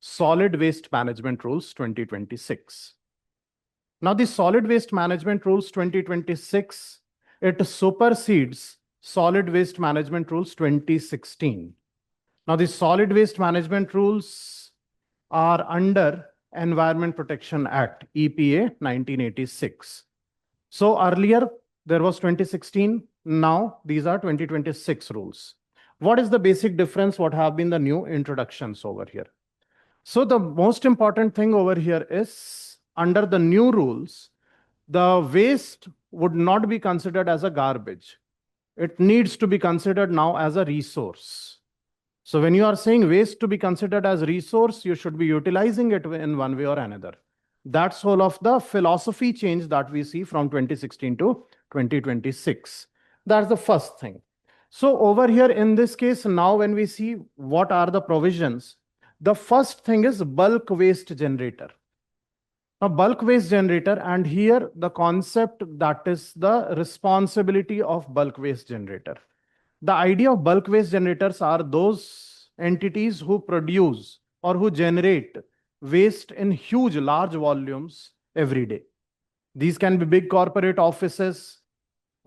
Solid Waste Management Rules 2026. Now, the Solid Waste Management Rules 2026, it supersedes Solid Waste Management Rules 2016. Now, the Solid Waste Management Rules are under Environment Protection Act, EPA 1986. So earlier there was 2016, now these are 2026 rules. What is the basic difference? What have been the new introductions over here? So the most important thing over here is under the new rules, the waste would not be considered as a garbage. It needs to be considered now as a resource. So when you are saying waste to be considered as resource, you should be utilizing it in one way or another. That's all of the philosophy change that we see from 2016 to 2026. That's the first thing. So over here in this case, now when we see what are the provisions, the first thing is bulk waste generator. Now, bulk waste generator, and here the concept that is the responsibility of bulk waste generator. The idea of bulk waste generators are those entities who produce or who generate waste in huge, large volumes every day. These can be big corporate offices,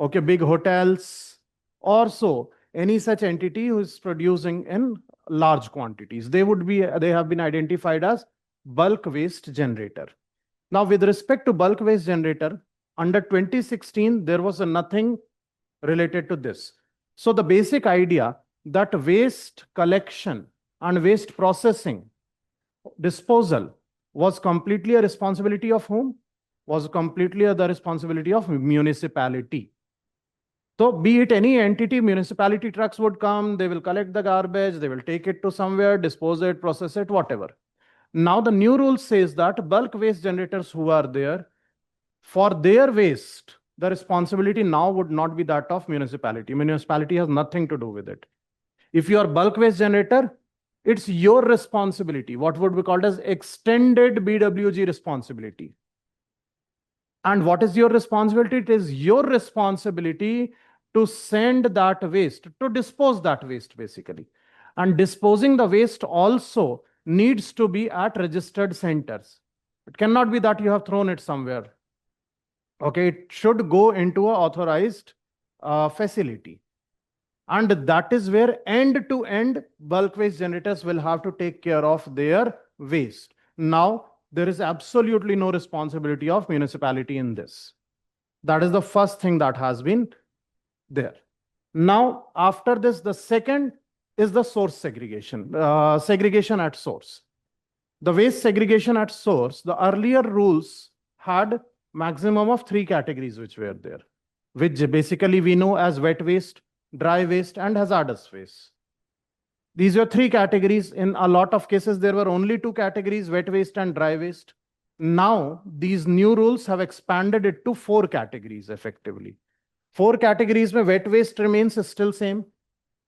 okay, big hotels, or so any such entity who is producing in large quantities. They have been identified as bulk waste generator. Now, with respect to bulk waste generator, under 2016, there was nothing related to this. So the basic idea that waste collection and waste processing, disposal was completely a responsibility of whom? Was completely the responsibility of municipality. So be it any entity, municipality trucks would come, they will collect the garbage, they will take it to somewhere, dispose it, process it, whatever. Now the new rule says that bulk waste generators who are there, for their waste, the responsibility now would not be that of municipality. Municipality has nothing to do with it. If you are bulk waste generator, it's your responsibility, what would be called as extended BWG responsibility. And what is your responsibility? It is your responsibility to send that waste, to dispose that waste basically. And disposing the waste also needs to be at registered centers. It cannot be that you have thrown it somewhere. Okay, it should go into an authorized facility. And that is where end-to-end bulk waste generators will have to take care of their waste. Now, there is absolutely no responsibility of municipality in this. That is the first thing that has been there. Now, after this, the second is the source segregation, segregation at source. The waste segregation at source, the earlier rules had maximum of 3 categories which were there, which basically we know as wet waste, dry waste, and hazardous waste. These were 3 categories. In a lot of cases, there were only 2 categories, wet waste and dry waste. Now, these new rules have expanded it to 4 categories effectively. 4 categories where wet waste remains still same,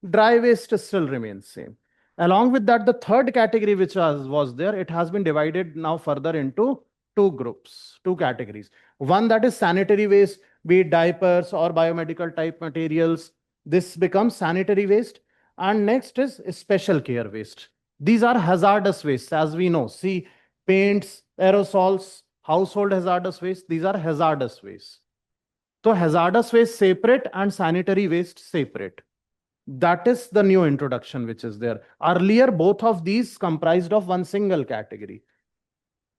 dry waste still remains same. Along with that, the third category which was there, it has been divided now further into 2 groups, 2 categories. One that is sanitary waste, be it diapers or biomedical type materials. This becomes sanitary waste. And next is special care waste. These are hazardous wastes, as we know. See, paints, aerosols, household hazardous waste, these are hazardous waste. So hazardous waste separate and sanitary waste separate. That is the new introduction which is there. Earlier, both of these comprised of one single category.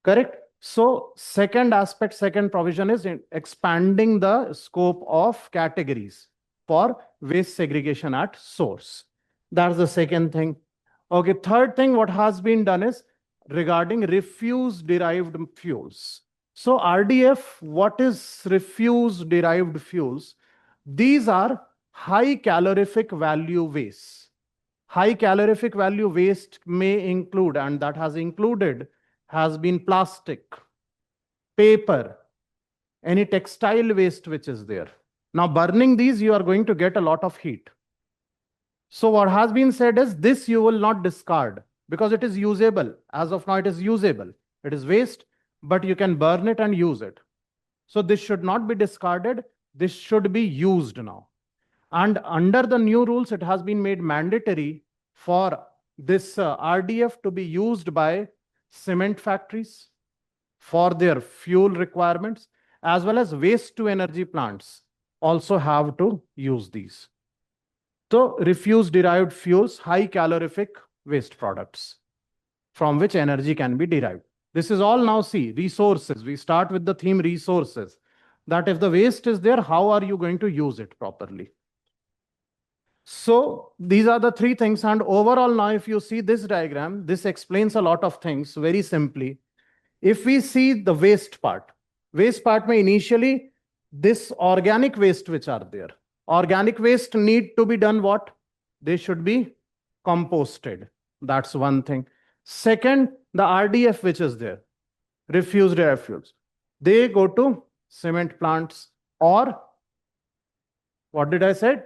Correct? So second aspect, second provision is expanding the scope of categories for waste segregation at source. That's the second thing. Okay, third thing what has been done is regarding refuse derived fuels. So RDF, what is refuse derived fuels? These are high calorific value waste. High calorific value waste may include, and that has included, has been plastic, paper, any textile waste which is there. Now burning these, you are going to get a lot of heat. So what has been said is this you will not discard because it is usable. As of now, it is usable. It is waste, but you can burn it and use it. So this should not be discarded. This should be used now. And under the new rules, it has been made mandatory for this RDF to be used by cement factories for their fuel requirements, as well as waste to energy plants also have to use these. So refuse derived fuels, high calorific waste products from which energy can be derived. This is all now, see, resources. We start with the theme resources. That if the waste is there, how are you going to use it properly? So these are the three things. And overall, now, if you see this diagram, this explains a lot of things very simply. If we see the waste part may initially this organic waste which are there. Organic waste need to be done what? They should be composted. That's one thing. Second, the RDF which is there, refuse derived fuels. They go to cement plants or what did I say?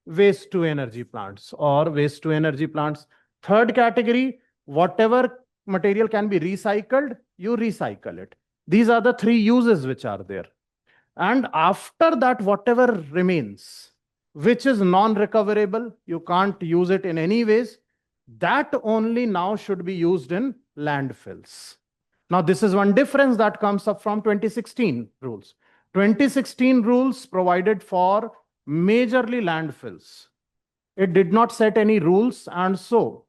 Waste to energy plants or waste to energy plants. Third category, whatever material can be recycled, you recycle it. These are the three uses which are there. And after that, whatever remains, which is non-recoverable, you can't use it in any ways, that only now should be used in landfills. Now, this is one difference that comes up from 2016 rules. 2016 rules provided for majorly landfills. It did not set any rules, and so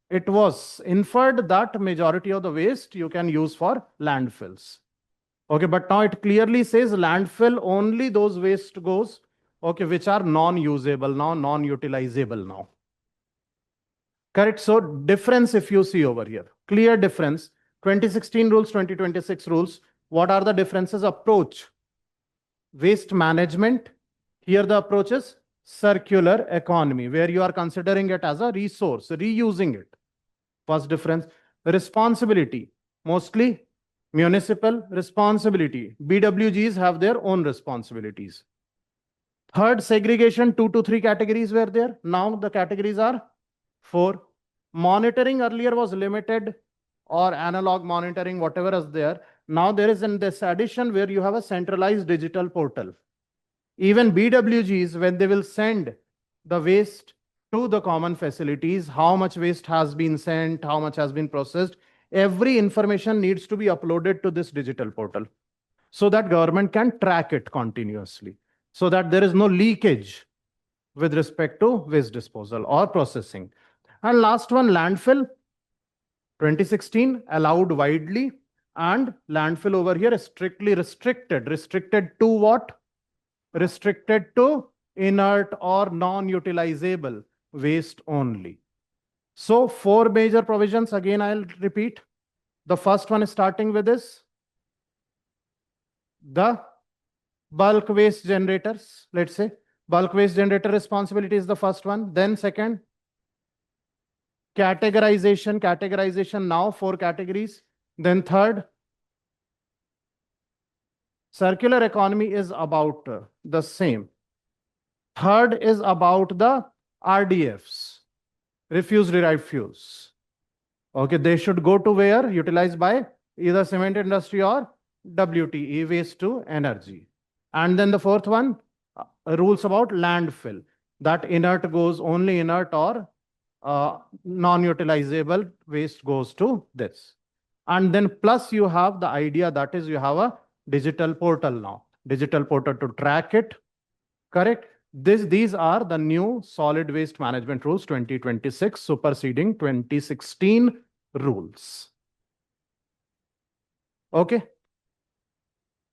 it was inferred that majority of the waste you can use for landfills. Okay, but now it clearly says landfill only those waste goes, okay, which are non-usable now, non-utilizable now. Correct? So difference if you see over here, clear difference. 2016 rules, 2026 rules. What are the differences? Approach. Waste management. Here the approach is circular economy, where you are considering it as a resource, reusing it. First difference. Responsibility. Mostly municipal responsibility. BWGs have their own responsibilities. Third, segregation, 2 to 3 categories were there. Now the categories are 4. Monitoring earlier was limited or analog monitoring, whatever is there. Now there is in this addition where you have a centralized digital portal. Even BWGs, when they will send the waste to the common facilities, how much waste has been sent, how much has been processed, every information needs to be uploaded to this digital portal so that government can track it continuously, so that there is no leakage with respect to waste disposal or processing. And last one, landfill. 2016 allowed widely, and landfill over here is strictly restricted. Restricted to what? Restricted to inert or non-utilizable waste only. So 4 major provisions, again I'll repeat. The first one is starting with this. The bulk waste generators, let's say. Bulk waste generator responsibility is the first one. Then second, categorization now 4 categories. Then third, circular economy is about the same. Third is about the RDFs, refuse derived fuels. Okay, they should go to where? Utilized by either cement industry or WTE, waste to energy. And then the fourth one, rules about landfill. That inert goes only inert or non-utilizable waste goes to this. And then plus you have the idea that is you have a digital portal now. Digital portal to track it. Correct? These are the new solid waste management rules 2026 superseding 2016 rules. Okay.